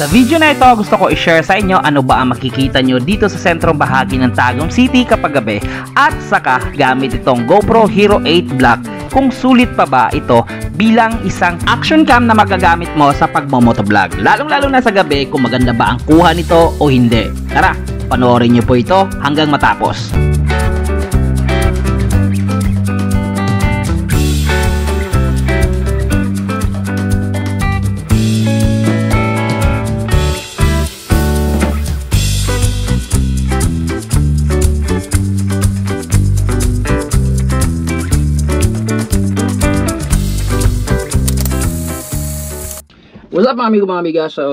Sa video na ito, gusto ko i-share sa inyo ano ba ang makikita nyo dito sa sentrong bahagi ng Tagum City kapag gabi, at saka gamit itong GoPro Hero 8 Black kung sulit pa ba ito bilang isang action cam na magagamit mo sa pagmomotovlog, lalong-lalo na sa gabi, kung maganda ba ang kuha nito o hindi. Tara, panoorin nyo po ito hanggang matapos. What's up mga amigo, mga amiga? So,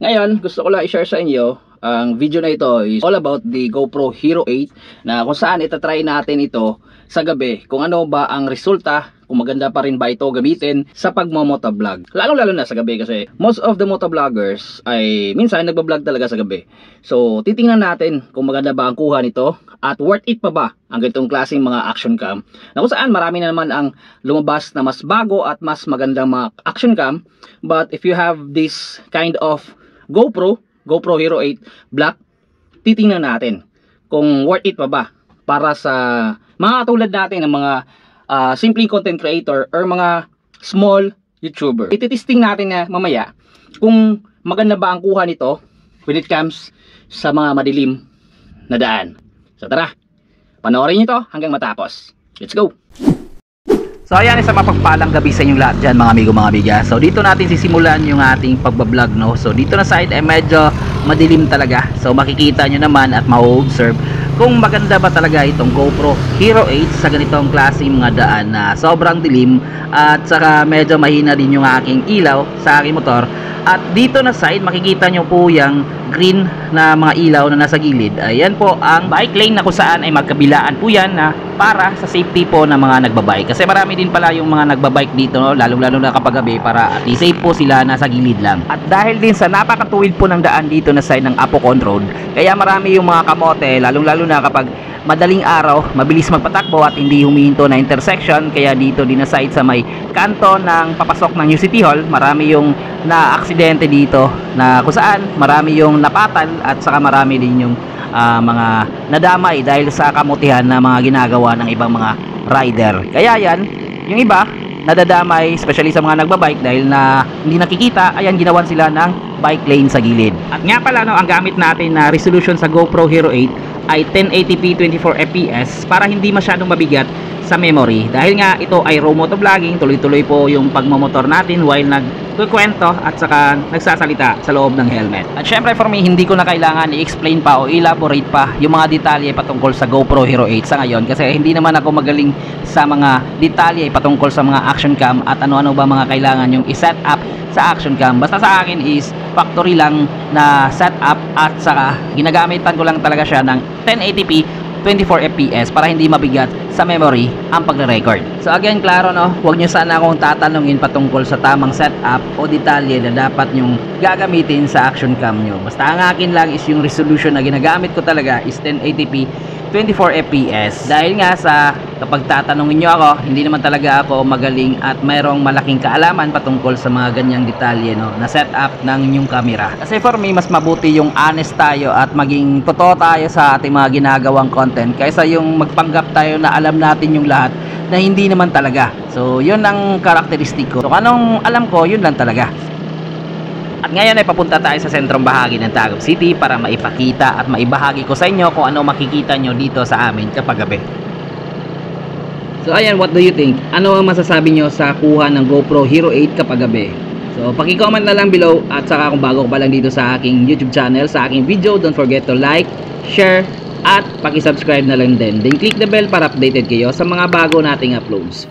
ngayon gusto ko lang i-share sa inyo ang video na ito is all about the GoPro Hero 8 na kung saan itatry natin ito sa gabi, kung ano ba ang resulta, kung maganda pa rin ba ito gamitin sa pagmomotovlog, lalo na sa gabi kasi most of the motovloggers ay minsan nagbablog talaga sa gabi. So titingnan natin kung maganda ba ang kuha nito at worth it pa ba ang ganitong klaseng mga action cam, na kung saan marami na naman ang lumabas na mas bago at mas magandang mga action cam. But if you have this kind of GoPro Hero 8 Black, titingnan natin kung worth it pa ba para sa mga katulad natin ng mga simpleng content creator or mga small YouTuber. Ititesting natin na mamaya kung maganda ba ang kuha nito when it comes sa mga madilim na daan. So tara, panoorin nyo ito hanggang matapos. Let's go! So ayan, isang mapagpalang gabi sa inyong lahat dyan mga amigo, mga amiga. So dito natin sisimulan yung ating pagbablog, no? So dito na side ay medyo madilim talaga. So makikita nyo naman at ma-observe kung maganda ba talaga itong GoPro Hero 8 sa ganitong klaseng mga daan na sobrang dilim at saka medyo mahina din yung aking ilaw sa aking motor. At dito na side makikita nyo po yung green na mga ilaw na nasa gilid. Ayan po ang bike lane na kung saan ay magkabilaan po yan na para sa safety po ng mga nagbabike. Kasi marami din pala yung mga nagbabike dito, no? Lalo na kapag gabi, para at least safe po sila nasa gilid lang. At dahil din sa napakatuwid po ng daan dito na side ng Apocon Road, kaya marami yung mga kamote, lalo na kapag madaling araw, mabilis magpatakbo at hindi humihinto na intersection. Kaya dito din na side sa may kanto ng papasok ng New City Hall, marami yung na-aksidente dito na kung saan marami yung napatal at saka marami din yung mga nadamay dahil sa kamutihan na mga ginagawa ng ibang mga rider. Kaya yan, yung iba nadadamay, especially sa mga nagbabike dahil na hindi nakikita, ayan, ginawan sila ng bike lane sa gilid. At nga pala, no, ang gamit natin na resolution sa GoPro Hero 8 ay 1080p 24fps para hindi masyadong mabigat sa memory, dahil nga ito ay raw motovlogging, tuloy-tuloy po yung pagmamotor natin while nagkukwento at saka nagsasalita sa loob ng helmet. At syempre for me, hindi ko na kailangan i-explain pa o elaborate pa yung mga detalye patungkol sa GoPro Hero 8 sa ngayon, kasi hindi naman ako magaling sa mga detalye patungkol sa mga action cam at ano-ano ba mga kailangan yung i-set up sa action cam. Basta sa akin is factory lang na setup at saka ginagamitan ko lang talaga siya ng 1080p 24fps para hindi mabigat sa memory ang pagre-record. So again, klaro, no, huwag nyo sana akong tatanungin patungkol sa tamang setup o detalye na dapat nyong gagamitin sa action cam nyo. Basta ang akin lang is yung resolution na ginagamit ko talaga is 1080p 24fps. Dahil nga sa kapag tatanungin nyo ako, hindi naman talaga ako magaling at mayroong malaking kaalaman patungkol sa mga ganyang detalye, no, na setup ng inyong camera. Kasi for me, mas mabuti yung honest tayo at maging totoo tayo sa ating mga ginagawang content kaysa yung magpanggap tayo na alam natin yung lahat na hindi naman talaga. So yun ang karakteristik ko. So anong alam ko, yun lang talaga. At ngayon ay papunta tayo sa sentrong bahagi ng Tagum City para maipakita at maibahagi ko sa inyo kung ano makikita nyo dito sa amin kapag gabi. So ayan, what do you think? Ano ang masasabi nyo sa kuha ng GoPro Hero 8 kapag gabi? So paki-comment na lang below, at saka kung bago ka pa lang dito sa aking YouTube channel, sa aking video, don't forget to like, share, at paki-subscribe na lang din. Then click the bell para updated kayo sa mga bago nating uploads.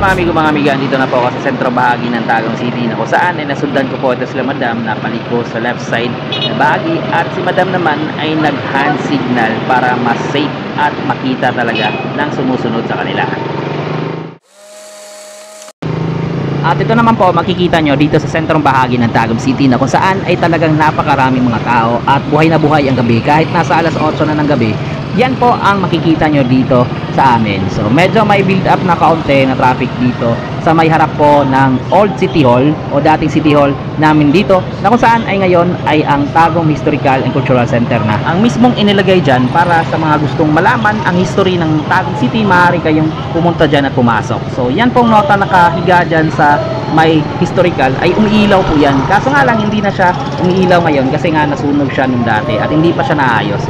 mga amigo mga amiga, dito na po ako sa sentro bahagi ng Tagum City na kung saan ay nasundan ko po ito sila madam na paliko sa left side na bahagi at si madam naman ay nag hand signal para mas safe at makita talaga ng sumusunod sa kanila. At ito naman po makikita nyo dito sa sentrong bahagi ng Tagum City na kung saan ay talagang napakaraming mga tao at buhay na buhay ang gabi kahit nasa alas 8 na ng gabi. Yan po ang makikita nyo dito sa amin. So medyo may build up na kaunti na traffic dito sa may harap po ng Old City Hall o dating City Hall namin dito na kung saan ay ngayon ay ang Tagum Historical and Cultural Center na. Ang mismong inilagay dyan para sa mga gustong malaman ang history ng Tagum City, maaari kayong pumunta dyan at pumasok. So yan pong nota nakahiga dyan sa may historical ay umiilaw po yan. Kaso nga lang hindi na siya umiilaw ngayon kasi nga nasunog siya nung dati at hindi pa siya naayos.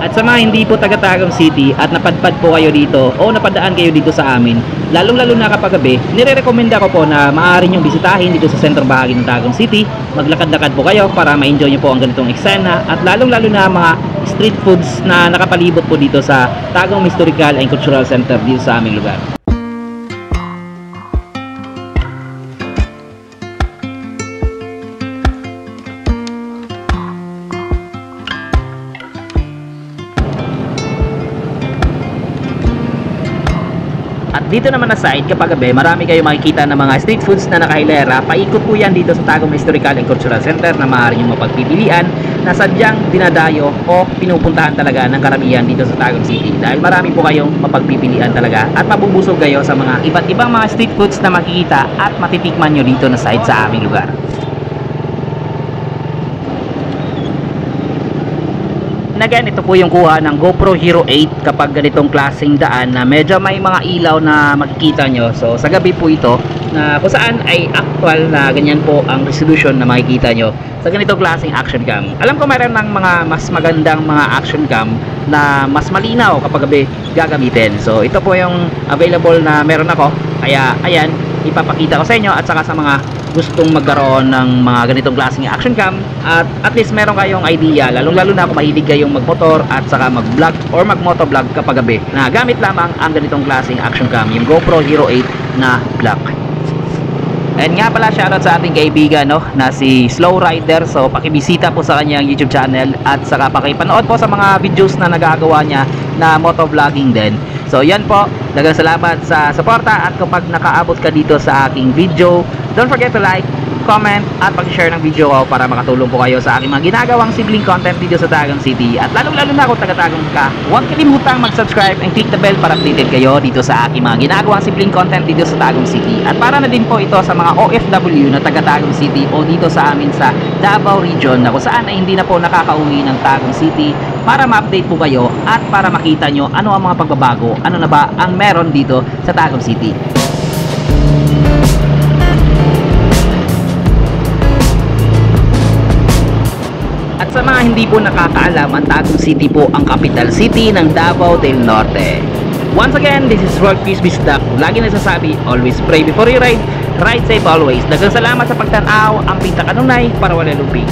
At sa mga hindi po taga Tagum City at napadpad po kayo dito o napadaan kayo dito sa amin, lalong-lalo na kapag gabi, nire-recommenda ko po na maaari nyong bisitahin dito sa sentrong bahagi ng Tagum City. Maglakad-lakad po kayo para ma-enjoy nyo po ang ganitong eksena at lalong-lalo na mga street foods na nakapalibot po dito sa Tagum Historical and Cultural Center dito sa aming lugar. At dito naman na side, kapag gabi, marami kayo makikita ng mga street foods na nakahilera. Paikot po yan dito sa Tagum Historical and Cultural Center na maaari nyo mapagpipilian na sadyang dinadayo o pinupuntahan talaga ng karamihan dito sa Tagum City. Dahil marami po kayong mapagpipilian talaga at mabubusog kayo sa mga iba't ibang mga street foods na makikita at matitikman nyo dito na side sa aming lugar. Again, ito po yung kuha ng GoPro Hero 8 kapag ganitong klaseng daan na medyo may mga ilaw na makikita nyo. So sa gabi po ito na kung saan ay actual na ganyan po ang resolution na makikita nyo sa ganitong klaseng action cam. Alam ko mayroon ng mga mas magandang mga action cam na mas malinaw kapag gabi gagamitin. So ito po yung available na meron ako. Kaya ayan, ipapakita ko sa inyo at saka sa mga gustong magkaroon ng mga ganitong klaseng action cam at least meron kayong idea, lalong-lalo na kung mahilig kayong magmotor at saka mag-vlog or mag-motovlog kapag gabi na gamit lamang ang ganitong klaseng action cam, yung GoPro Hero 8 na black. And nga pala, shoutout sa ating kaibigan na si Slow Rider. So pakibisita po sa kanyang YouTube channel at saka pakipanood po sa mga videos na nagagawa niya na motovlogging din. So yan po, dagang salamat sa suporta at kapag nakaabot ka dito sa aking video, don't forget to like, comment at pag-share ng video ko para makatulong po kayo sa aking mga ginagawang sibling content dito sa Tagum City. At lalong-lalo na kung taga-Tagum ka, huwag kalimutang mag-subscribe and click the bell para updated kayo dito sa aking mga ginagawang sibling content dito sa Tagum City. At para na din po ito sa mga OFW na taga-Tagum City o dito sa amin sa Davao Region na kung saan ay hindi na po nakakauwi ng Tagum City, para ma-update po kayo at para makita nyo ano ang mga pagbabago, ano na ba ang meron dito sa Tagum City. At sa mga hindi po nakakaalam, ang Tagum City po ang capital city ng Davao del Norte. Once again, this is Rock Peace Bisdak. Lagi nagsasabi, always pray before you ride, ride safe always. Dagang salamat sa pagtanaw, ang pinta kanunay para wala lupig.